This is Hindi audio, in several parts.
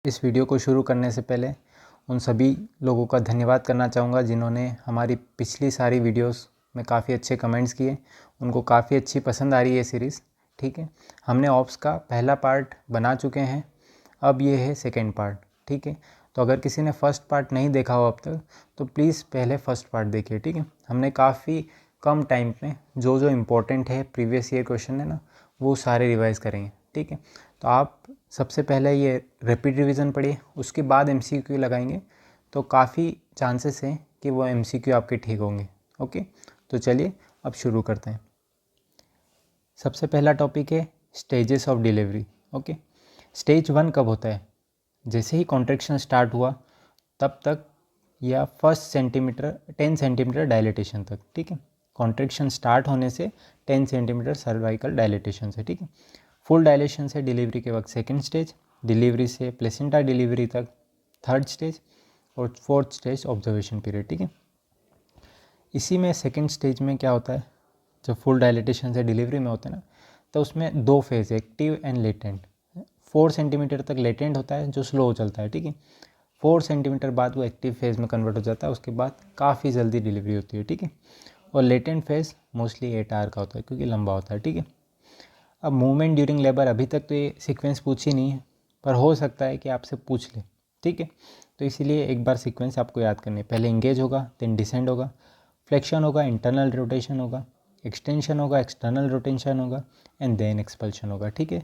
इस वीडियो को शुरू करने से पहले उन सभी लोगों का धन्यवाद करना चाहूँगा जिन्होंने हमारी पिछली सारी वीडियोस में काफ़ी अच्छे कमेंट्स किए। उनको काफ़ी अच्छी पसंद आ रही है ये सीरीज़। ठीक है, हमने ऑप्स का पहला पार्ट बना चुके हैं, अब ये है सेकेंड पार्ट। ठीक है, तो अगर किसी ने फर्स्ट पार्ट नहीं देखा हो अब तक तो प्लीज़ पहले फर्स्ट पार्ट देखिए। ठीक है, हमने काफ़ी कम टाइम में जो जो इम्पोर्टेंट है प्रीवियस ईयर क्वेश्चन है ना, वो सारे रिवाइज़ करेंगे। ठीक है, तो आप सबसे पहले ये रैपिड रिवीजन पढ़िए, उसके बाद एमसीक्यू लगाएंगे तो काफ़ी चांसेस हैं कि वो एमसीक्यू आपके ठीक होंगे। ओके, तो चलिए अब शुरू करते हैं। सबसे पहला टॉपिक है stages of delivery. Okay, stage 1 कब होता है? जैसे ही कॉन्ट्रैक्शन स्टार्ट हुआ तब तक, या फर्स्ट सेंटीमीटर 10 सेंटीमीटर डायलिटेशन तक। ठीक है, कॉन्ट्रैक्शन स्टार्ट होने से 10 सेंटीमीटर सर्वाइकल डायलिटेशन से। ठीक है, फुल डायलेशन से डिलीवरी के वक्त सेकंड स्टेज, डिलीवरी से प्लेसेंटा डिलीवरी तक थर्ड स्टेज, और फोर्थ स्टेज ऑब्जर्वेशन पीरियड। ठीक है, इसी में सेकंड स्टेज में क्या होता है, जब फुल डायलिटेशन से डिलीवरी में होते हैं ना, तो उसमें दो phase, active and latent. 4 centimetre तक लेटेंट होता है जो स्लो चलता है। ठीक है, 4 सेंटीमीटर बाद वो एक्टिव फेज़ में कन्वर्ट हो जाता है, उसके बाद काफ़ी जल्दी डिलीवरी होती है। ठीक है, और लेटेंट फेज़ मोस्टली 8 आवर का होता है क्योंकि लंबा होता है। ठीक है, अब मूवमेंट ड्यूरिंग लेबर, अभी तक तो ये सीक्वेंस पूछी नहीं है, पर हो सकता है कि आपसे पूछ ले। ठीक है, तो इसीलिए एक बार सीक्वेंस आपको याद करनी है। पहले इंगेज होगा, देन डिसेंड होगा, फ्लेक्शन होगा, इंटरनल रोटेशन होगा, एक्सटेंशन होगा, एक्सटर्नल रोटेशन होगा, एंड देन एक्सपल्शन होगा। ठीक है,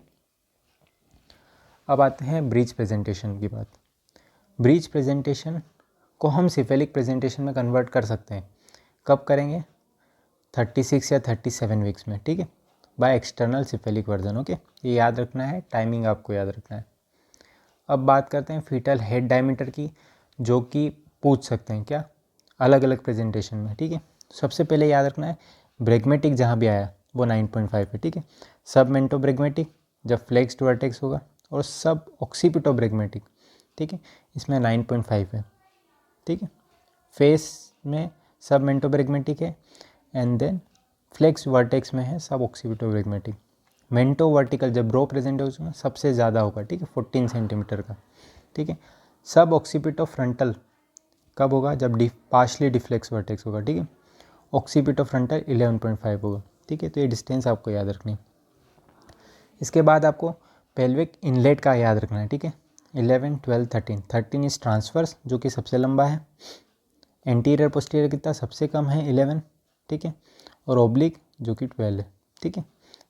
अब आते हैं ब्रीच प्रेजेंटेशन की बात। ब्रीच प्रेजेंटेशन को हम सिफेलिक प्रेजेंटेशन में कन्वर्ट कर सकते हैं। कब करेंगे? 36 या 37 वीक्स में। ठीक है, by external cephalic version. Okay, ये याद रखना है, टाइमिंग आपको याद रखना है। अब बात करते हैं फीटल हेड डायमीटर की, जो कि पूछ सकते हैं क्या अलग अलग प्रेजेंटेशन में। ठीक है, सबसे पहले याद रखना है ब्रेगमेटिक जहाँ भी आया वो 9.5 है। ठीक है, सब मेंटो ब्रेगमेटिक जब फ्लेक्स्ड वर्टेक्स होगा, और सब ऑक्सीपिटो ब्रेगमेटिक, ठीक है, इसमें 9.5 है। ठीक है, फेस में सब मेंटो ब्रेगमेटिक है, एंड देन फ्लेक्स वर्टेक्स में है सब ऑक्सीपिटो ब्रेगमेटिक। मेंटो वर्टिकल जब रो प्रेजेंट होगा सबसे ज़्यादा होगा। ठीक है, 14 सेंटीमीटर का। ठीक है, सब ऑक्सीपिटो फ्रंटल कब होगा? जब पार्शली डिफ्लेक्स वर्टेक्स होगा। ठीक है, ऑक्सीपिटो फ्रंटल 11.5 होगा। ठीक है, तो ये डिस्टेंस आपको याद रखनी है। इसके बाद आपको पेल्विक इनलेट का याद रखना है। ठीक है, 11, 12, 13। 13 इज ट्रांसवर्स जो कि सबसे लंबा है, एंटीरियर पोस्टीरियर कितना सबसे कम है 11। ठीक है, और ओब्लिक जो कि 12 है। ठीक है,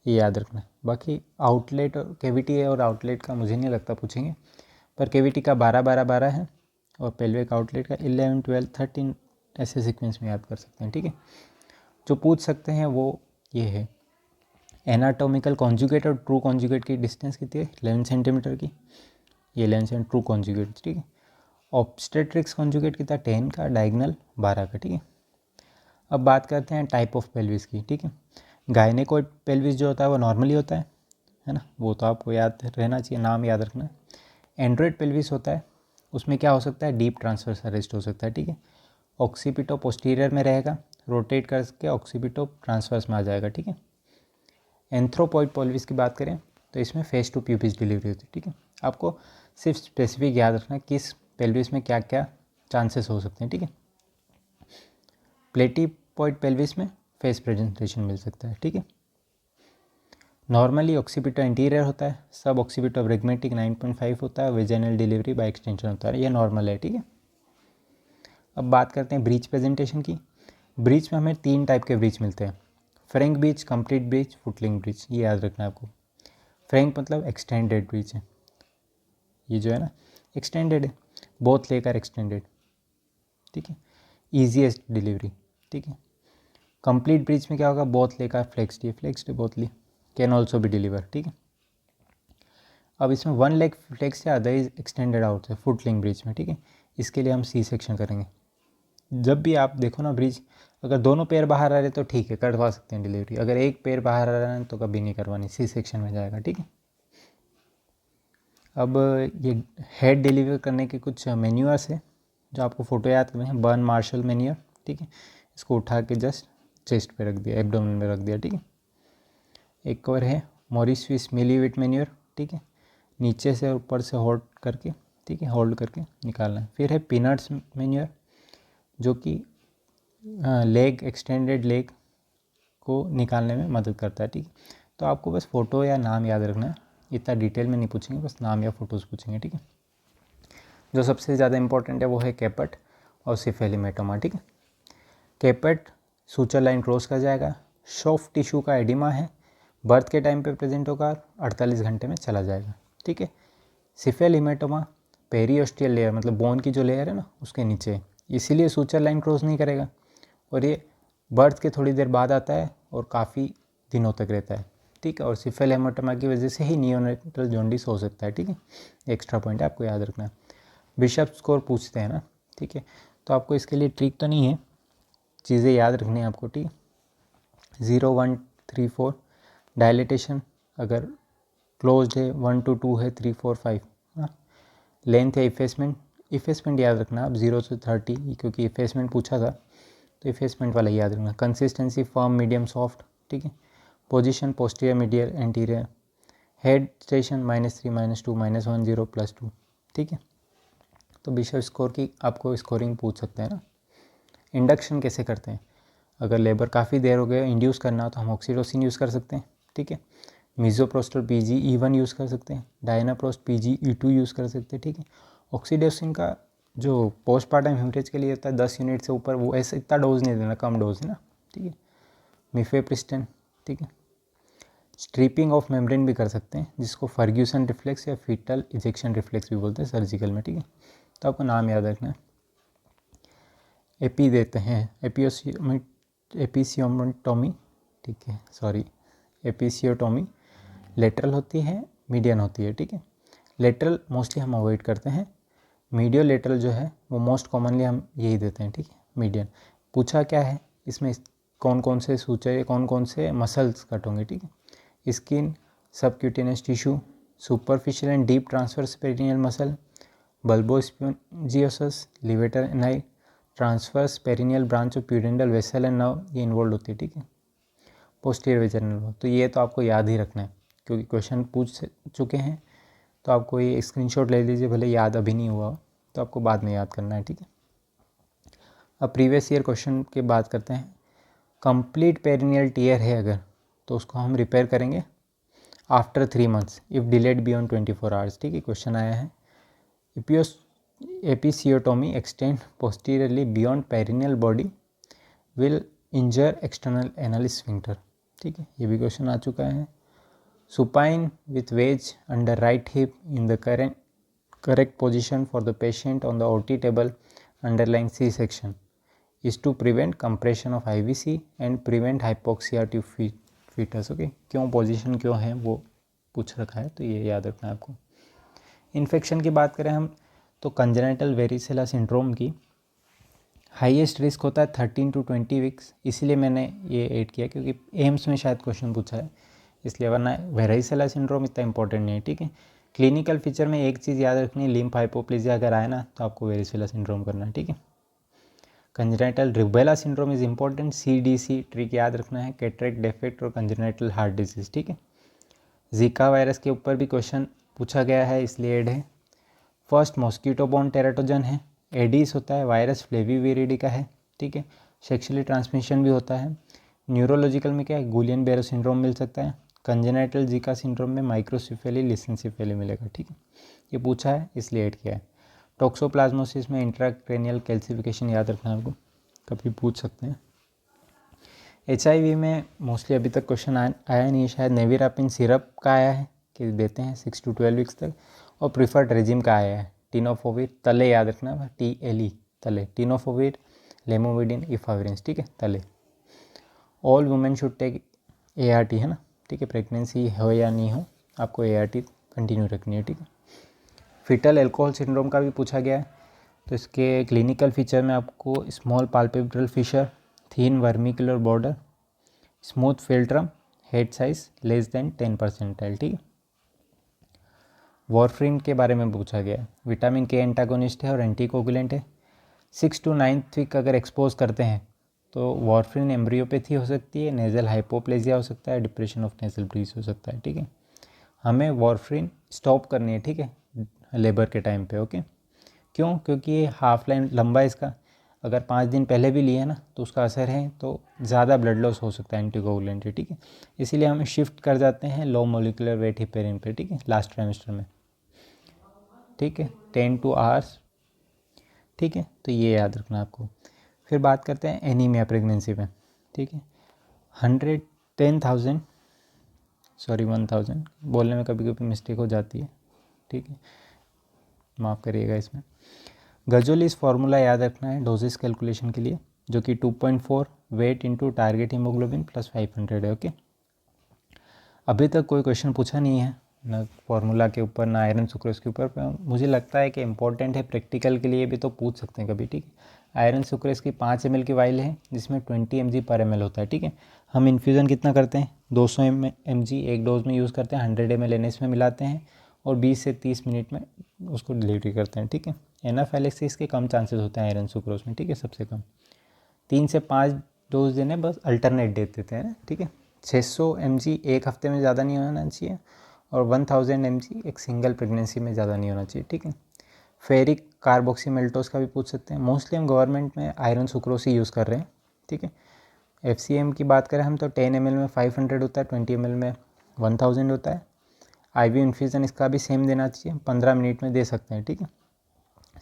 ये याद रखना है। बाकी आउटलेट और कैविटी है, और आउटलेट का मुझे नहीं लगता पूछेंगे, पर कैविटी का 12, 12, 12 है, और पेल्विक आउटलेट का 11, 12, 13 ऐसे सीक्वेंस में याद कर सकते हैं। ठीक है, जो पूछ सकते हैं वो ये है एनाटोमिकल कॉन्जुगेट और ट्रू कॉन्जुगेट की डिस्टेंस कितनी है? 11 सेंटीमीटर की, ये 11 सेंट ट्रू कॉन्जुगेट। ठीक है, ऑब्स्टेट्रिक्स कॉन्जुगेट कितना? 10 का, डायगनल 12 का। ठीक है, अब बात करते हैं टाइप ऑफ पेल्विस की। ठीक है, गायनेकोइड पेल्विस जो होता है वो नॉर्मली होता है ना, वो तो आपको याद रहना चाहिए, नाम याद रखना है। एंड्रॉइड पेल्विस होता है, उसमें क्या हो सकता है? डीप ट्रांसवर्स अरेस्ट हो सकता है। ठीक है, ऑक्सीपिटो पोस्टीरियर में रहेगा, रोटेट करके ऑक्सीपिटो ट्रांसवर्स में आ जाएगा। ठीक है, एंथ्रोपॉइड पेल्विस की बात करें तो इसमें फेस टू प्यूबिस डिलीवरी होती है। ठीक है, आपको सिर्फ स्पेसिफिक याद रखना है किस पेल्विस में क्या क्या चांसेस हो सकते हैं। ठीक है, प्लेटिपॉइड पेल्विस में फेस प्रेजेंटेशन मिल सकता है। ठीक है, नॉर्मली ऑक्सीपिटो इंटीरियर होता है, सब ऑक्सीपिटो ब्रेगमेटिक 9.5 होता है, वेजाइनल डिलीवरी बाय एक्सटेंशन होता है, ये नॉर्मल है। ठीक है, अब बात करते हैं ब्रीच प्रेजेंटेशन की। ब्रीच में हमें 3 टाइप के ब्रीच मिलते हैं, frank breech, complete breach, footling breach. ये याद रखना है आपको। फ्रैंक मतलब एक्सटेंडेड ब्रीच है, ये जो है ना एक्सटेंडेड है, बोथ लेकर एक्सटेंडेड। ठीक है, ईजीएस्ट डिलीवरी। ठीक है, कंप्लीट ब्रीच में क्या होगा? बोथ लेकर flexed bothly can also be deliver. ठीक है, अब इसमें 1 लेग फ्लेक्स या अदर इज एक्सटेंडेड आउट है फुटलिंग ब्रीच में। ठीक है, इसके लिए हम सी सेक्शन करेंगे। जब भी आप देखो ना ब्रीच, अगर दोनों पैर बाहर आ रहे तो ठीक है, करवा सकते हैं डिलीवरी, अगर एक पैर बाहर आ रहा है तो कभी नहीं करवानी, सी सेक्शन में जाएगा। ठीक है, अब ये हेड डिलीवर करने के कुछ मेन्यूअर्स है जो आपको फ़ोटो याद करने हैं। Burns Marshall manoeuvre. ठीक है, इसको उठा के जस्ट चेस्ट पे रख दिया, एब्डोमेन में रख दिया। ठीक है, एक और है मॉरिस स्विस मिलीविट मेन्यूअर। ठीक है, नीचे से ऊपर से होल्ड करके ठीक है, होल्ड करके निकालना है। फिर है पीनट्स मैन्योर, जो कि लेग, एक्सटेंडेड लेग को निकालने में मदद करता है। ठीक है, तो आपको बस फ़ोटो या नाम याद रखना है, इतना डिटेल में नहीं पूछेंगे, बस नाम या फ़ोटोज़ पूछेंगे। ठीक है, जो सबसे ज़्यादा इंपॉर्टेंट है वो है कैपेट और सिफेलिमेटोमा। ठीक है, कैपेट सूचर लाइन क्रॉस कर जाएगा, सॉफ्ट टिश्यू का एडिमा है, बर्थ के टाइम पे प्रेजेंट होगा, 48 घंटे में चला जाएगा। ठीक है, सिफेलिमेटोमा पेरियोस्टियल लेयर, मतलब बोन की जो लेयर है ना उसके नीचे, इसीलिए सूचर लाइन क्रॉस नहीं करेगा, और ये बर्थ के थोड़ी देर बाद आता है और काफ़ी दिनों तक रहता है। ठीक है, और सिफेलिमेटोमा की वजह से ही नियोनेटल जॉन्डिस हो सकता है। ठीक है, एक्स्ट्रा पॉइंट है, आपको याद रखना है। बिशप स्कोर पूछते हैं ना, ठीक है, तो आपको इसके लिए ट्रिक तो नहीं है, चीज़ें याद रखनी है आपको। ठीक है, 0, 1, 3, 4 डायलिटेशन अगर क्लोज्ड है, 1 to 2 है, 3, 4, 5, हाँ। लेंथ है, इफेसमेंट याद रखना आप 0 से 30, क्योंकि इफेसमेंट पूछा था तो इफेसमेंट वाला याद रखना। Consistency firm, medium, soft. ठीक है, position posterior, medial, anterior. Head station -3, -2, -1, 0, +2। ठीक है, तो बिशप स्कोर की आपको स्कोरिंग पूछ सकते हैं ना। इंडक्शन कैसे करते हैं, अगर लेबर काफ़ी देर हो गए, इंड्यूस करना हो तो हम ऑक्सीटोसिन यूज़ कर सकते हैं। ठीक है, मीज़ोप्रोस्टल PGE1 यूज़ कर सकते हैं, डायनाप्रोस्ट PGE2 यूज़ कर सकते हैं। ठीक है, ऑक्सीटोसिन का जो पोस्टपार्टम हेमरेज के लिए होता है 10 यूनिट से ऊपर, वो ऐसे इतना डोज नहीं देना, कम डोज है ना। ठीक है, मिफेप्रिस्टन। ठीक है, स्ट्रिपिंग ऑफ मेम्ब्रेन भी कर सकते हैं, जिसको फर्ग्यूसन रिफ्लेक्स या फीटल इजेक्शन रिफ्लेक्स भी बोलते हैं सर्जिकल में। ठीक है, तो आपको नाम याद रखना है। एपी देते हैं, एपिसियोटोमी, ठीक है, सॉरी, एपिसियोटोमी लेटरल होती है, मीडियन होती है। ठीक है, लेटरल मोस्टली हम अवॉइड करते हैं, मीडियो लेटरल जो है वो मोस्ट कॉमनली हम यही देते हैं। ठीक है, मीडियन पूछा क्या है इसमें, कौन कौन से सूचर, कौन कौन से मसल्स कट होंगे। ठीक है, skin, subcutaneous tissue, superficial and deep transverse perineal muscle, bulbospongiosus, levator ani, transverse perineal branch of pudendal vessel and nerve, ये इन्वॉल्व होती है। ठीक है, पोस्टीरियर वेजनल नर्व, तो ये तो आपको याद ही रखना है, क्योंकि क्वेश्चन पूछ चुके हैं, तो आपको ये स्क्रीनशॉट ले लीजिए, भले याद अभी नहीं हुआ तो आपको बाद में याद करना है। ठीक है, अब प्रीवियस ईयर क्वेश्चन की बात करते हैं। कंप्लीट पेरिनियल टीयर है अगर, तो उसको हम रिपेयर करेंगे after 3 months if delayed beyond 24 hours। ठीक है, क्वेश्चन आया है, episiotomy extend posteriorly beyond perineal body will injure external anal sphincter. ठीक है, ये भी क्वेश्चन आ चुका है। Supine with wedge under right hip in the correct position for the patient on the OT table underlying C-section is to prevent compression of IVC and prevent hypoxia to fetus। Okay, क्यों पोजीशन क्यों है वो पूछ रखा है, तो ये याद रखना है आपको। इन्फेक्शन की बात करें हम, तो कंजेनिटल वेरिसेला सिंड्रोम की हाईएस्ट रिस्क होता है 13 to 20 वीक्स, इसीलिए मैंने ये ऐड किया, क्योंकि एम्स में शायद क्वेश्चन पूछा है इसलिए, वरना वेरिसेला सिंड्रोम इतना इंपॉर्टेंट नहीं है। ठीक है, क्लिनिकल फीचर में एक चीज़ याद रखनी है, लिम्फ हाइपोप्लेजिया अगर आए ना तो आपको वेरिसेला सिंड्रोम करना है। ठीक है, congenital rubella syndrome is important, CDC trick याद रखना है, कैटरेक्ट डिफेक्ट और कंजेनिटल हार्ट डिजीज। ठीक है, जीका वायरस के ऊपर भी क्वेश्चन पूछा गया है इसलिए ऐड है। फर्स्ट मॉस्किटो बोर्न टेराटोजन है, एडीज होता है, वायरस फ्लेविविरिडी का है। ठीक है, सेक्सुअली ट्रांसमिशन भी होता है। न्यूरोलॉजिकल में क्या है, गुलियन बेरो सिंड्रोम मिल सकता है। कंजेनाइटल जीका सिंड्रोम में माइक्रोसिफेली लिसेंसिफेली मिलेगा। ठीक है, ये पूछा है इसलिए ऐड किया है। टॉक्सोप्लाज्मोसिस में इंट्राक्रेनियल कैल्सिफिकेशन याद रखना है आपको, कभी पूछ सकते हैं। HIV में मोस्टली अभी तक क्वेश्चन आया नहीं है, शायद नेविरापिन सिरप का आया है कि देते हैं 6 to 12 वीक्स तक, और प्रिफर्ड रेजिम का आया है। टिनोफोविर, तले याद रखना, TLE तले, टिनोफोविर, लेमोविडिन, इफाविरेंस। ठीक है, तले। All women should take ART है ना। ठीक है, प्रेगनेंसी हो या नहीं हो आपको ART कंटिन्यू रखनी है। ठीक है, फिटल एल्कोहल सिंड्रोम का भी पूछा गया है, तो इसके क्लिनिकल फीचर में आपको small palpebral fissure, thin vermilion border, smooth philtrum, head size less than 10 percentile. ठीक है, वॉरफ्रीन के बारे में पूछा गया है, विटामिन K एंटागोनिस्ट है और एंटीकोगुलेंट है। 6 to 9 वीक अगर एक्सपोज करते हैं तो वॉरफ्रीन एम्ब्रियोपैथी हो सकती है, नेज़ल हाइपोप्लेजिया हो सकता है, डिप्रेशन ऑफ नेज़ल ब्रीज हो सकता है। ठीक है, हमें वॉरफ्रीन स्टॉप करनी है। ठीक है, लेबर के टाइम पे। ओके, क्यों? क्योंकि ये हाफ लाइन लंबा है इसका, अगर 5 दिन पहले भी लिए ना तो उसका असर है तो ज़्यादा ब्लड लॉस हो सकता है एंटीकोगुलेंट है, ठीक है। इसीलिए हम शिफ्ट कर जाते हैं लो मोलिकुलर वेट हिपेरिन पे, ठीक है, लास्ट ट्राइमेस्टर में, ठीक है, 10 आवर्स, ठीक है। तो ये याद रखना आपको। फिर बात करते हैं एनीमिया प्रेगनेंसी में, ठीक है। 1000 बोलने में कभी कभी मिस्टेक हो जाती है, ठीक है, माफ़ करिएगा इसमें। गजोलिस फार्मूला याद रखना है डोजेस कैलकुलेशन के लिए, जो कि 2.4 weight into target haemoglobin plus 500 है। ओके, अभी तक कोई क्वेश्चन पूछा नहीं है ना फार्मूला के ऊपर ना आयरन सुक्रोज के ऊपर, पर मुझे लगता है कि इंपॉर्टेंट है प्रैक्टिकल के लिए भी, तो पूछ सकते हैं कभी, ठीक है। आयरन सुक्रोज की 5 ml की वाइल है जिसमें 20 mg पर ml होता है, ठीक है। हम इन्फ्यूज़न कितना करते हैं? 200 mg एक डोज में यूज़ करते हैं, 100 ml NS में मिलाते हैं और 20 से 30 मिनट में उसको डिलीवरी करते हैं, ठीक है। एनाफाइलेक्सिस के कम चांसेस होते हैं आयरन सुक्रोज में, ठीक है, सबसे कम 3 से 5 डोज देने, बस अल्टरनेट दे देते हैं, ठीक है। 600 mg एक हफ्ते में ज़्यादा नहीं होना चाहिए और 1000 mg एक सिंगल प्रेगनेंसी में ज़्यादा नहीं होना चाहिए, ठीक है। फेरिक कार्बोक्सीमेल्टोस का भी पूछ सकते हैं। मोस्टली हम गवर्नमेंट में आयरन सुक्रोज ही यूज़ कर रहे हैं, ठीक है। FCM की बात करें हम तो 10 ml में 500 होता है, 20 ml में 1000 होता है। IV इन्फ्यूज़न इसका भी सेम देना चाहिए, 15 मिनट में दे सकते हैं, ठीक है,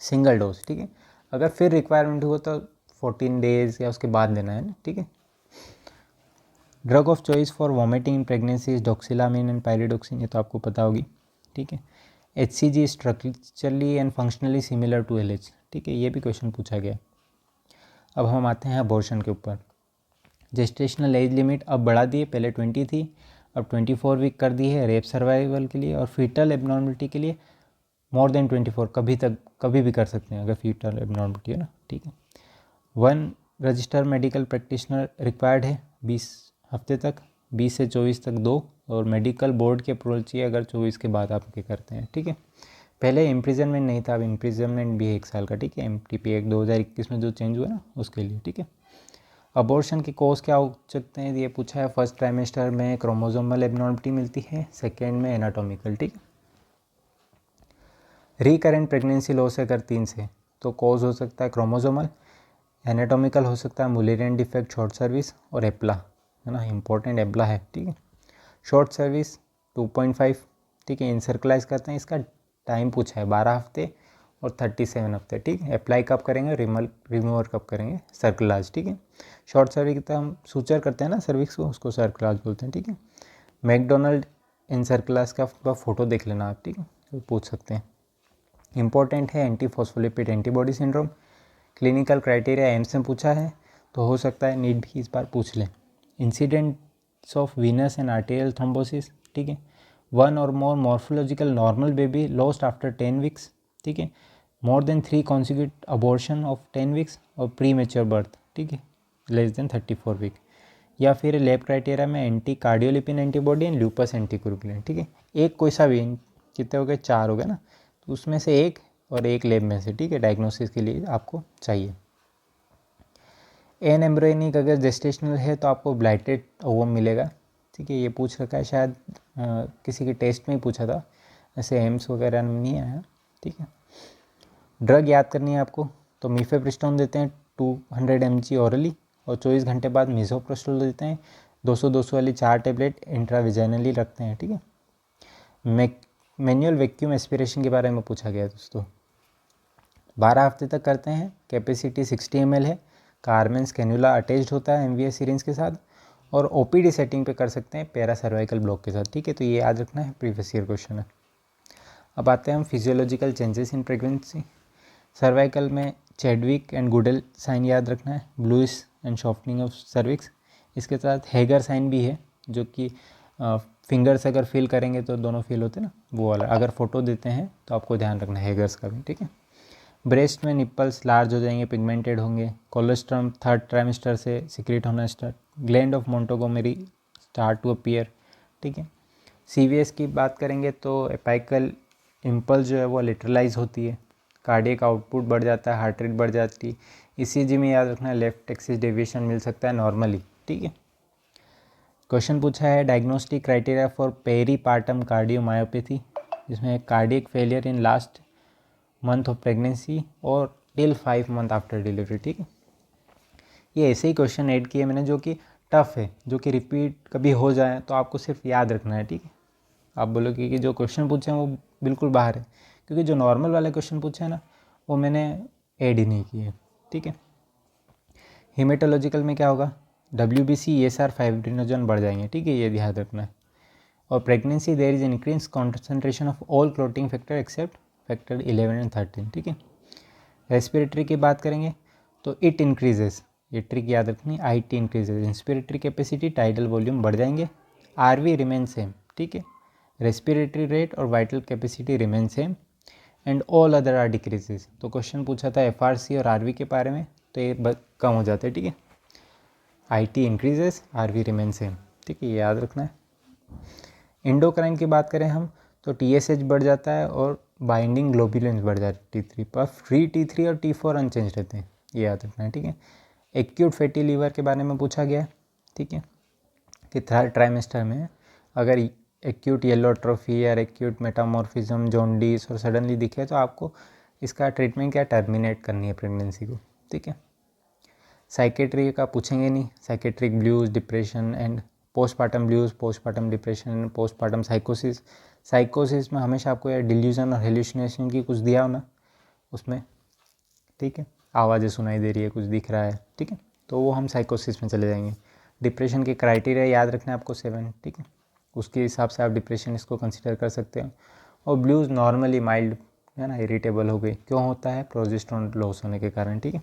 सिंगल डोज, ठीक है। अगर फिर रिक्वायरमेंट हो तो 14 डेज़ या उसके बाद लेना है ना, ठीक है। Drug of choice for vomiting in pregnancy is doxylamine and pyridoxine, ये तो आपको पता होगी, ठीक है। HCG structurally and functionally similar to LH, ठीक है, ये भी क्वेश्चन पूछा गया। अब हम आते हैं अबॉर्शन के ऊपर। जेस्टेशनल एज लिमिट अब बढ़ा दी है, पहले 20 थी, अब 24 वीक कर दी है रेप सर्वाइवल के लिए, और फीटल एबनॉर्मलिटी के लिए मोर देन 24 कभी भी कर सकते हैं अगर फीटल एबनॉर्मलिटी है ना, ठीक है। 1 रजिस्टर मेडिकल प्रैक्टिशनर रिक्वायर्ड है 20 हफ्ते तक, 20 से 24 तक 2, और मेडिकल बोर्ड की अप्रूवल चाहिए अगर 24 के बाद आप के करते हैं, ठीक है। पहले इम्प्रिजनमेंट नहीं था, अब इम्प्रिजनमेंट भी है 1 साल का, ठीक है। MTP एक्ट 2021 में जो चेंज हुआ ना उसके लिए, ठीक है। अबॉर्शन की कॉज क्या हो सकते हैं ये पूछा है। फर्स्ट ट्राइमेस्टर में क्रोमोसोमल एबनॉर्मलिटी मिलती है, सेकेंड में एनाटॉमिकल, ठीक है। रिकरेंट प्रेगनेंसी लॉस है अगर 3 से, तो कॉज हो सकता है क्रोमोसोमल, एनाटॉमिकल हो सकता है मुलेरियन डिफेक्ट, शॉर्ट सर्विस और एप्ला, है ना, इंपॉर्टेंट एप्ला है, ठीक है। शॉर्ट सर्विस 2.5, ठीक है, इनसर्कुलाइज करते हैं, इसका टाइम पूछा है 12 हफ्ते और 37 हफ्ते, ठीक है। अप्लाई कब करेंगे, रिमूवर कब करेंगे, सर्कुलाज, ठीक है। शॉर्ट सर्विस की तरह हम सूचर करते हैं ना सर्विक्स को, उसको सर्कुलाज बोलते हैं, ठीक है। मैकडोनल्ड इनसर्कुलाज का फोटो देख लेना आप, ठीक है, तो पूछ सकते हैं। इंपॉर्टेंट है antiphospholipid antibody syndrome, clinical criteria AIIMS में पूछा है तो हो सकता है नीट भी इस बार पूछ लें। Incidence of venous and arterial thrombosis, ठीक है। 1 और more morphological normal baby lost after 10 weeks, ठीक है। More than 3 consecutive abortion of 10 weeks और प्री मेच्योर बर्थ, ठीक है, लेस देन 34 वीक, या फिर लैब क्राइटेरिया में anticardiolipin antibody and lupus anticoagulant, ठीक है। एक कोई सा भी, कितने हो गए, 4 हो गए ना, तो उसमें से एक और एक लैब में से, ठीक है, डायग्नोसिस के लिए आपको चाहिए। एन एम्ब्रियोनिक अगर जेस्टेशनल है तो आपको ब्लाइटेड ओवम मिलेगा, ठीक है, ये पूछ रखा है शायद किसी के टेस्ट में ही पूछा था, ऐसे एम्स वगैरह में नहीं आया, ठीक है। ड्रग याद करनी है आपको, तो मीफेप्रिस्टोन देते हैं 200 mg ओरली और 24 घंटे बाद मिसोप्रोस्टोल देते हैं 200 वाली 4 टैबलेट इंट्राविजाइनली रखते हैं, ठीक है। मैनुअल वैक्यूम एस्पिरेशन के बारे में पूछा गया दोस्तों, 12 हफ्ते तक करते हैं, कैपेसिटी 60 ml है, कार्मेंस कैन्यूला अटैच्ड होता है MVS सिरिंज के साथ, और OPD सेटिंग पे कर सकते हैं पैरा सर्वाइकल ब्लॉक के साथ, ठीक है। तो ये याद रखना है, प्रीवियस ईयर क्वेश्चन है। अब आते हैं हम physiological changes in pregnancy. Cervical में चैडविक एंड गुडेल साइन याद रखना है, bluish and softening of cervix, इसके साथ हैगर साइन भी है जो कि फिंगर्स अगर फील करेंगे तो दोनों फील होते हैं ना, वो वाला अगर फोटो देते हैं तो आपको ध्यान रखना है हैगर्स का भी, ठीक है। ब्रेस्ट में निप्पल्स लार्ज हो जाएंगे, पिगमेंटेड होंगे, कोलेस्ट्रम 3rd ट्राइमेस्टर से सिक्रेट होना start, gland of Montgomery start to appear, ठीक है। CVS की बात करेंगे तो एपाइकल इम्पल्स जो है वो लिटरलाइज होती है, कार्डियक आउटपुट बढ़ जाता है, हार्ट रेट बढ़ जाती है। ECG में याद रखना है लेफ्ट एक्सिस डेविएशन मिल सकता है नॉर्मली, ठीक है। क्वेश्चन पूछा है डायग्नोस्टिक क्राइटेरिया फॉर पेरीपार्टम कार्डियोमायोपैथी, जिसमें cardiac failure in last month of pregnancy और टिल 5 मंथ आफ्टर डिलीवरी। ठीक है, ये ऐसे ही क्वेश्चन ऐड किए मैंने जो कि टफ़ है, जो कि रिपीट कभी हो जाए तो आपको सिर्फ याद रखना है। ठीक है, आप बोलोगे कि जो क्वेश्चन पूछे हैं वो बिल्कुल बाहर है, क्योंकि जो नॉर्मल वाले क्वेश्चन पूछे हैं ना वो मैंने ऐड ही नहीं किए। ठीक है, हीमेटोलॉजिकल में क्या होगा, WBC ESR फाइब्रिनोजन बढ़ जाएंगे। ठीक है, ये ध्यान रखना है। और pregnancy there is increase concentration of all clotting factor except factor 11 and 13। ठीक है, रेस्पिरेटरी की बात करेंगे तो इट इंक्रीजेस, ये ट्रिक याद रखनी, IT increases, inspiratory capacity tidal volume बढ़ जाएंगे, RV रिमेन सेम। ठीक है, रेस्पिरेटरी रेट और vital capacity remain same and all other are decreases. तो क्वेश्चन पूछा था FRC और RV के बारे में, तो ये कम हो जाते हैं। ठीक है, IT increases, RV remain same. ठीक है, ये याद रखना है। इंडोक्राइन की बात करें हम तो TSH बढ़ जाता है और बाइंडिंग ग्लोबुलिन्स बढ़ जाती है T3 पर, फ्री T3 और T4 अनचेंज रहते हैं, ये याद रखना है। ठीक है, एक्यूट फैटी लीवर के बारे में पूछा गया है। ठीक है, कि थर्ड ट्राइमेस्टर में अगर एक्यूट येलो ट्रॉफी या एक्यूट मेटामॉर्फिज्म, जॉन्डिस और सडनली दिखे तो आपको इसका ट्रीटमेंट क्या टर्मिनेट करनी है प्रेगनेंसी को। ठीक है, साइकेट्री का पूछेंगे नहीं, psychiatric blues, depression and postpartum blues, postpartum depression, postpartum साइकोसिस। साइकोसिस में हमेशा आपको या डिल्यूजन और हेल्यूसिनेशन की कुछ दिया हो ना उसमें। ठीक है, आवाज़ें सुनाई दे रही है, कुछ दिख रहा है। ठीक है, तो वो हम साइकोसिस में चले जाएंगे। डिप्रेशन के क्राइटेरिया याद रखना है आपको 7। ठीक है, उसके हिसाब से आप डिप्रेशन इसको कंसिडर कर सकते हो। और ब्लूज़ नॉर्मली माइल्ड है ना, इरिटेबल हो गई, क्यों होता है, प्रोजेस्टेरोन लॉस होने के कारण। ठीक है,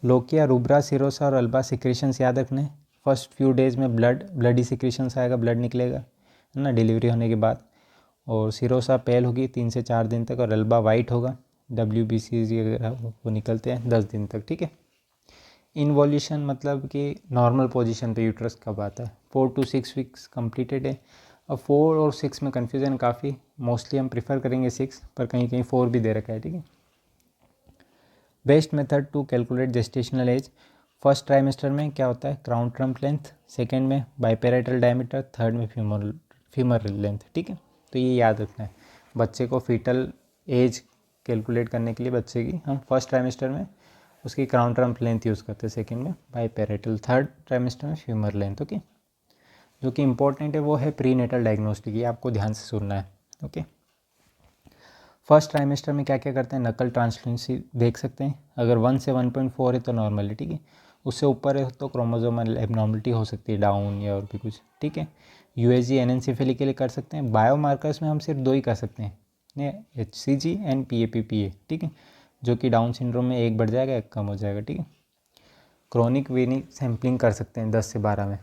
लोकिया, रूब्रा, सिरोसा और अल्बा सिक्रेशंस याद रखने। फर्स्ट फ्यू डेज़ में ब्लडी सिक्रेशंस आएगा, ब्लड निकलेगा है ना डिलीवरी होने के बाद। और सिरोसा पेल होगी 3 से 4 दिन तक और अल्बा वाइट होगा, WBC वगैरह वो निकलते हैं 10 दिन तक। ठीक है, इन्वॉल्यूशन मतलब कि नॉर्मल पोजीशन पे यूट्रस कब आता है, 4 to 6 वीक्स कंप्लीटेड है। अब 4 और 6 में कन्फ्यूज़न काफ़ी, मोस्टली हम प्रीफर करेंगे 6, पर कहीं कहीं 4 भी दे रखा है। ठीक है, best method to calculate gestational age, first trimester में क्या होता है, क्राउन ट्रम्प लेंथ, सेकेंड में बाइपेराइटल डायमीटर, थर्ड में फीमर लेंथ। ठीक है, तो ये याद रखना है। बच्चे को फीटल एज कैलकुलेट करने के लिए बच्चे की हम फर्स्ट ट्राइमेस्टर में उसकी क्राउन ट्रम्प लेंथ यूज़ करते हैं, सेकेंड में बाइपेराइटल, थर्ड ट्राइमेस्टर में फीमर लेंथ। ओके, जो कि इंपॉर्टेंट है वो है प्री नेटल डायग्नोस्टिक, ये आपको ध्यान से सुनना है। ओके, फर्स्ट ट्राइमेस्टर में क्या क्या करते हैं, नकल ट्रांसलेंसी देख सकते हैं, अगर 1 से 1.4 है तो नॉर्मल है। ठीक है, उससे ऊपर है तो क्रोमोसोमल एबनॉर्मलिटी हो सकती है, डाउन या और भी कुछ। ठीक है, USG एनेंसेफेली के लिए कर सकते हैं। बायोमार्कर्स में हम सिर्फ 2 ही कर सकते हैं, HCG एंड PAPPA। ठीक है, जो कि डाउन सिंड्रोम में 1 बढ़ जाएगा, 1 कम हो जाएगा। ठीक है, क्रोनिक वीनी सैम्पलिंग कर सकते हैं 10 से 12 में,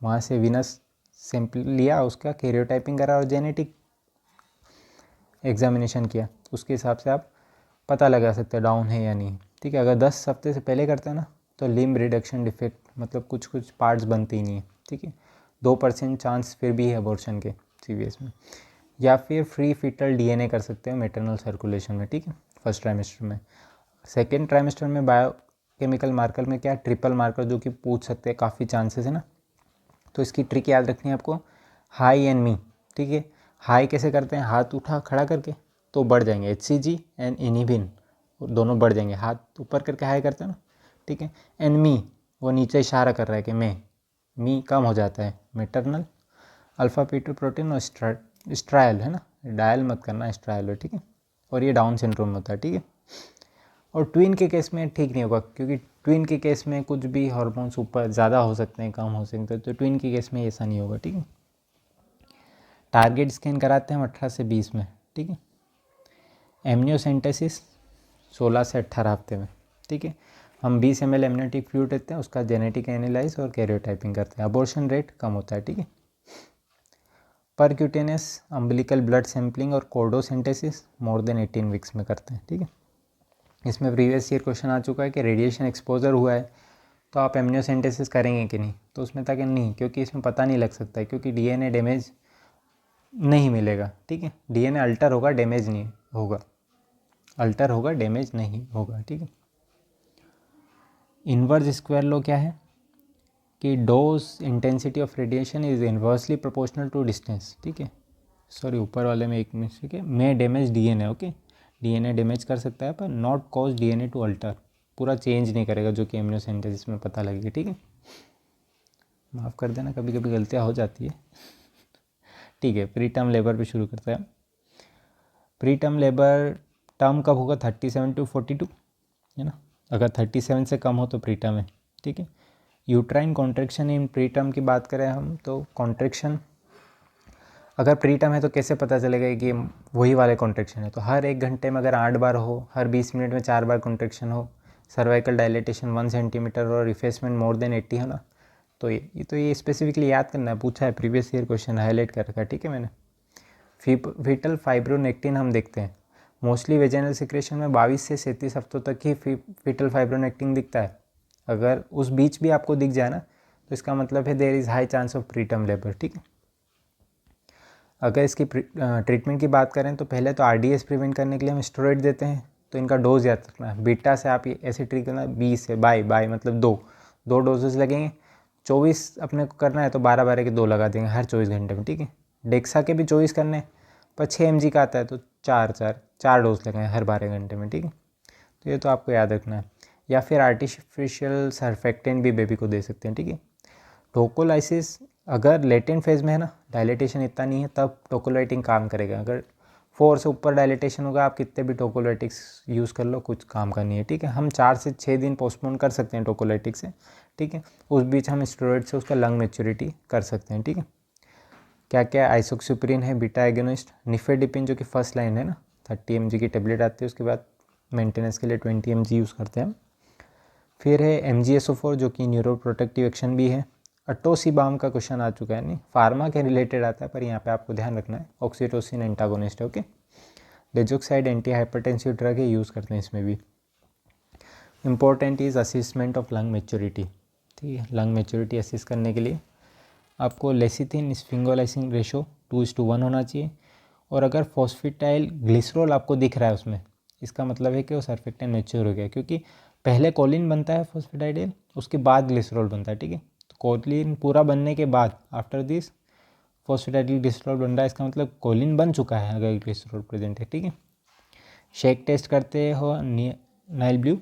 वहाँ से विनस सैंपल लिया, उसका कैरियोटाइपिंग करा और जेनेटिक एग्जामिनेशन किया, उसके हिसाब से आप पता लगा सकते हैं डाउन है या नहीं। ठीक है, अगर 10 हफ्ते से पहले करते हैं ना तो लिम्ब रिडक्शन डिफेक्ट, मतलब कुछ पार्ट्स बनते ही नहीं है। ठीक है, 2% चांस फिर भी है अबॉर्शन के CVS में। या फिर फ्री फीटल DNA कर सकते हैं मेटरनल सर्कुलेशन में। ठीक है, फर्स्ट ट्राइमेस्टर में। सेकेंड ट्राइमेस्टर में बायोकेमिकल मार्कर में क्या, ट्रिपल मार्कर जो कि पूछ सकते हैं, काफ़ी चांसेस है ना। तो इसकी ट्रिक याद रखनी है आपको, हाई एंड मी। ठीक है, हाई कैसे करते हैं, हाथ उठा खड़ा करके तो बढ़ जाएंगे, HCG एंड इनिबिन दोनों बढ़ जाएंगे, हाथ ऊपर करके हाई करते हैं ना। ठीक है, एंड मी वो नीचे इशारा कर रहा है कि मैं, मी कम हो जाता है, मेटरनल अल्फा पीटू प्रोटीन और स्ट्रायल है ना, डायल मत करना, स्ट्रायल है। ठीक है, और ये डाउन सिंड्रोम होता है। ठीक है, और ट्विन के केस में ठीक नहीं होगा, क्योंकि ट्विन के केस में कुछ भी हार्मोन्स ऊपर ज़्यादा हो सकते हैं, कम हो सकते हैं, तो ट्विन के केस में ऐसा नहीं होगा। ठीक है, टारगेट स्कैन कराते हैं 18 से 20 में। ठीक है, एमनियोसेंटेसिस 16 से 18 हफ्ते में। ठीक है, हम 20 ml एमनियोटिक फ्लूइड देते हैं, उसका जेनेटिक एनालाइज और कैरियोटाइपिंग करते हैं, अबॉर्शन रेट कम होता है। ठीक है, परक्यूटेनियस अम्बिलिकल ब्लड सैम्पलिंग और कोर्डोसेंटेसिस मोर देन 18 वीक्स में करते हैं। ठीक है, इसमें प्रीवियस ईयर क्वेश्चन आ चुका है कि रेडिएशन एक्सपोजर हुआ है तो आप एमनियोसेंटेसिस करेंगे कि नहीं, तो उसमें था कि नहीं, क्योंकि इसमें पता नहीं लग सकता है, क्योंकि DNA डैमेज नहीं मिलेगा। ठीक है, DNA अल्टर होगा, डैमेज नहीं होगा, अल्टर होगा, डैमेज नहीं होगा। ठीक है, इन्वर्स स्क्वायर लॉ क्या है कि dose intensity of radiation is inversely proportional to distance. ठीक है, सॉरी ऊपर वाले में एक मिस्टेक है, may damage DNA, okay, DNA damage कर सकता है पर not cause DNA to alter, पूरा चेंज नहीं करेगा, जो कि एमिनो सिंथेसिस में पता लगेगा, ठीक है। माफ़ कर देना, कभी कभी गलतियाँ हो जाती है, ठीक है। प्री टर्म लेबर पे शुरू करते हैं। प्री टर्म लेबर टर्म कब होगा, 37 to 42, है ना। अगर 37 से कम हो तो प्री टर्म है, ठीक है। यूट्राइन कॉन्ट्रैक्शन इन प्री टर्म की बात करें हम, तो कॉन्ट्रैक्शन अगर प्री टर्म है तो कैसे पता चलेगा कि वही वाले कॉन्ट्रैक्शन है, तो हर 1 घंटे में अगर 8 बार हो, हर 20 मिनट में 4 बार कॉन्ट्रैक्शन हो, सर्वाइकल डायलेटेशन 1 सेंटीमीटर और रिफेसमेंट मोर देन 80 हो ना, तो ये स्पेसिफिकली याद करना है, पूछा है प्रीवियस ईयर क्वेश्चन, हाईलाइट कर रखा है, ठीक है मैंने। फीटल फाइब्रोनेक्टिन हम देखते हैं, मोस्टली वेजाइनल सिक्रेशन में 22 से 37 हफ्तों तक ही फीटल फाइब्रोनेक्टिन दिखता है। अगर उस बीच भी आपको दिख जाए ना, तो इसका मतलब है there is high chance of preterm labour, ठीक है। अगर इसकी ट्रीटमेंट की बात करें तो पहले तो आरडीएस प्रिवेंट करने के लिए हम स्टेरॉइड देते हैं, तो इनका डोज याद रखना है। बीटा से आप ये ऐसे ट्रीट करना, 20 से बाई मतलब दो डोजेस लगेंगे। 24 अपने को करना है तो 12 के 2 लगा देंगे हर 24 घंटे में, ठीक है। डेक्सा के भी 24 करने हैं, पर 6 mg का आता है तो 4 डोज लगाएं हर 12 घंटे में, ठीक है। तो ये तो आपको याद रखना है। या फिर आर्टिफिशियल सर्फेक्टेंट भी बेबी को दे सकते हैं, ठीक है। टोकोलाइसिस अगर लेटेंट फेज में है ना, डायलेटेशन इतना नहीं है, तब टोकोलाइटिंग काम करेगा। अगर 4 से ऊपर डायलेटेशन होगा, आप कितने भी टोकोलाइटिक्स यूज़ कर लो, कुछ काम का नहीं है, ठीक है। हम 4 से 6 दिन पोस्टपोन कर सकते हैं टोकोलाइटिक से, ठीक है। उस बीच हम स्टेरॉइड से उसका लंग मैच्योरिटी कर सकते हैं, ठीक है। क्या क्या आइसोक्सिप्रिन है, बीटा एगोनिस्ट, निफेडिपिन जो कि फर्स्ट लाइन है ना, 30 mg की टेबलेट आती है, उसके बाद मेंटेनेंस के लिए 20 mg यूज़ करते हैं हम। फिर है MgSO4 जो कि न्यूरो प्रोटेक्टिव एक्शन भी है। अटोसिबाम का क्वेश्चन आ चुका है, नहीं फार्मा के रिलेटेड आता है, पर यहाँ पे आपको ध्यान रखना है, ऑक्सीटोसिन एंटागोनिस्ट है, ओके। डेजोक्साइड एंटी हाइपरटेंसिव ड्रग है, यूज़ करते हैं इसमें भी। Important is असिस्टमेंट of lung maturity, ठीक है। लंग मेच्योरिटी असिस्ट करने के लिए आपको लेसिथिन स्फिंगोलाइसिन रेशो 2:1 होना चाहिए। और अगर फॉस्फेटाइल ग्लिसरॉल आपको दिख रहा है उसमें, इसका मतलब है कि वो सर्फेक्टेंट मैच्योर हो गया, क्योंकि पहले कोलिन बनता है फॉस्फेटाइडिल, उसके बाद ग्लिसरॉल बनता है, ठीक है। तो कोलिन पूरा बनने के बाद आफ्टर दिस फॉस्फेटाइडिल ग्लिसरॉल बन रहा है, इसका मतलब कोलिन बन चुका है अगर ग्लिसरॉल प्रेजेंट है, ठीक है। शेक टेस्ट करते हो, नाइल ब्लू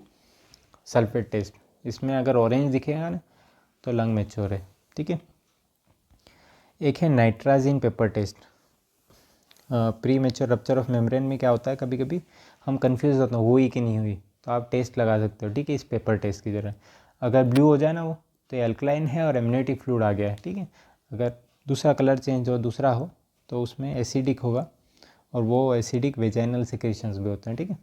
सल्फेट टेस्ट, इसमें अगर ऑरेंज दिखेगा ना तो लंग मैच्योर है, ठीक है। एक है nitrazine paper test. Premature rupture of membrane में क्या होता है, कभी कभी हम कंफ्यूज होते हैं हुई कि नहीं हुई, तो आप टेस्ट लगा सकते हो, ठीक है, इस पेपर टेस्ट की जगह। अगर ब्लू हो जाए ना वो, तो ये अल्कलाइन है और एमनियोटिक फ्लूइड आ गया है, ठीक है। अगर दूसरा कलर चेंज हो, दूसरा हो, तो उसमें एसिडिक होगा, और वो एसिडिक वेजाइनल सिक्रेशंस भी होते हैं, ठीक है।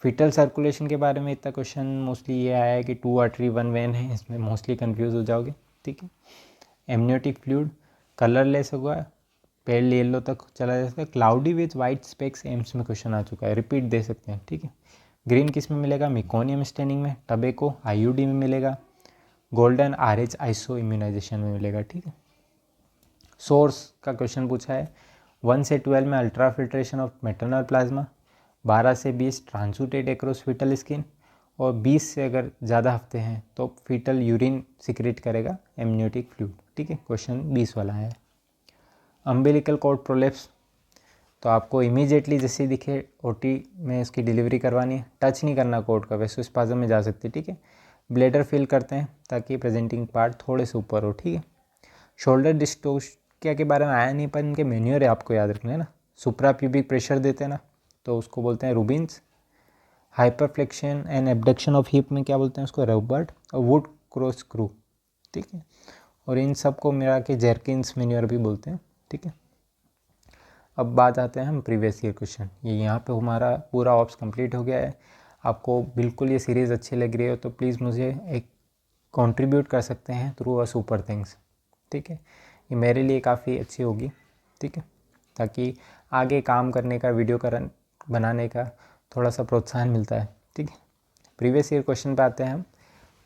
फीटल सर्कुलेशन के बारे में इतना क्वेश्चन मोस्टली ये आया है कि 2 आर्टरी 1 वेन है, इसमें मोस्टली कंफ्यूज हो जाओगे, ठीक है। एमनियोटिक फ्लूइड कलरलेस होगा, पेल येलो तक चला जा सकता है। Cloudy with white specs AIIMS में क्वेश्चन आ चुका है, रिपीट दे सकते हैं, ठीक है। ग्रीन किस में मिलेगा, मिकोनियम स्टेनिंग में, टबेको आईयूडी में मिलेगा, गोल्डन आरएच आइसो इम्यूनाइजेशन में मिलेगा, ठीक है। सोर्स का क्वेश्चन पूछा है, 1 से 12 में ultra filtration of maternal plasma, 12 से 20 ट्रांसुटेड एक्रोस फीटल स्किन, और 20 से अगर ज़्यादा हफ्ते हैं तो फीटल यूरिन सिक्रेट करेगा एमनियोटिक फ्लूइड, ठीक है। क्वेश्चन 20 वाला है। अम्बिलिकल कॉर्ड प्रोलेप्स, तो आपको इमीडिएटली जैसे ही दिखे ओटी में इसकी डिलीवरी करवानी है, टच नहीं करना कोर्ड का, वैसोस्पाज्म में जा सकती है, ठीक है। ब्लेडर फिल करते हैं ताकि प्रेजेंटिंग पार्ट थोड़े से ऊपर हो, ठीक है। शोल्डर डिस्टोशिया के बारे में आया नहीं, पर इनके मेन्यूअर आपको याद रखना है ना। सुप्रा प्यूबिक प्रेशर देते हैं ना, तो उसको बोलते हैं Rubin's. Hyperflexion and abduction of hip में क्या बोलते हैं उसको, रॉबर्ट। और वुड क्रॉस स्क्रू, ठीक है। और इन सब को मिला के जेरकिन्स मेन्यूअर भी बोलते हैं, ठीक है। अब बात आते हैं हम प्रीवियस ईयर क्वेश्चन। ये यहाँ पे हमारा पूरा ऑप्स कंप्लीट हो गया है। आपको बिल्कुल ये सीरीज़ अच्छी लग रही हो तो प्लीज़ मुझे एक कंट्रीब्यूट कर सकते हैं थ्रू अ सुपर थिंग्स, ठीक है। ये मेरे लिए काफ़ी अच्छी होगी, ठीक है, ताकि आगे काम करने का, वीडियो का बनाने का थोड़ा सा प्रोत्साहन मिलता है, ठीक है। प्रीवियस ईयर क्वेश्चन पे आते हैं हम।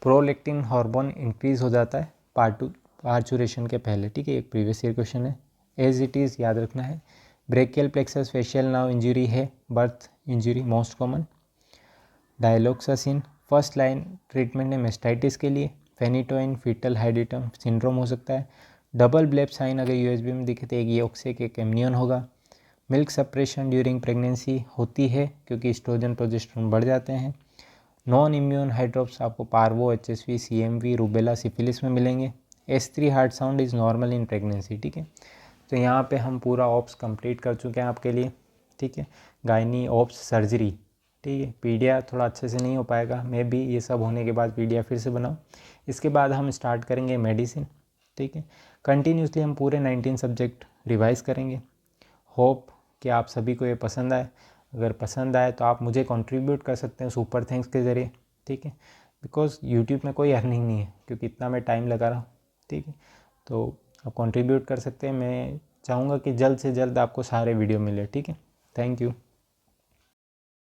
प्रोलेक्टिन हार्मोन इंक्रीज़ हो जाता है पार्चुरेशन के पहले, ठीक है। एक प्रीवियस ईयर क्वेश्चन है, एज इट इज़ याद रखना है। Brachial plexus facial nerve injury है, birth injury most common. Dicloxacillin first line treatment है मेस्टाइटिस के लिए। फेनिटोइन फीटल हाइडिटम सिंड्रोम हो सकता है। डबल ब्लेब साइन अगर यूएसबी में दिखे तो एक योक्सेक एक एमनियन होगा। मिल्क सप्रेशन ड्यूरिंग प्रेगनेंसी होती है क्योंकि एस्ट्रोजन प्रोजेस्टेरोन बढ़ जाते हैं। नॉन इम्यून हाइड्रोप्स आपको parvo, HSV, CMV, rubella, syphilis में मिलेंगे। S3 heart sound is normal in pregnancy, ठीक है। तो यहाँ पे हम पूरा ऑप्स कंप्लीट कर चुके हैं आपके लिए, ठीक है। गायनी ऑप्स सर्जरी, ठीक है। पीडिया थोड़ा अच्छे से नहीं हो पाएगा, मैं भी ये सब होने के बाद पीडिया फिर से बनाऊँ। इसके बाद हम स्टार्ट करेंगे मेडिसिन, ठीक है। कंटिन्यूसली हम पूरे 19 सब्जेक्ट रिवाइज़ करेंगे। होप कि आप सभी को ये पसंद आए। अगर पसंद आए तो आप मुझे कंट्रीब्यूट कर सकते हैं सुपर थैंक्स के ज़रिए, ठीक है। बिकॉज यूट्यूब में कोई अर्निंग नहीं है क्योंकि इतना मैं टाइम लगा रहा हूँ, ठीक है। तो आप कंट्रीब्यूट कर सकते हैं। मैं चाहूँगा कि जल्द से जल्द आपको सारे वीडियो मिले, ठीक है। Thank you.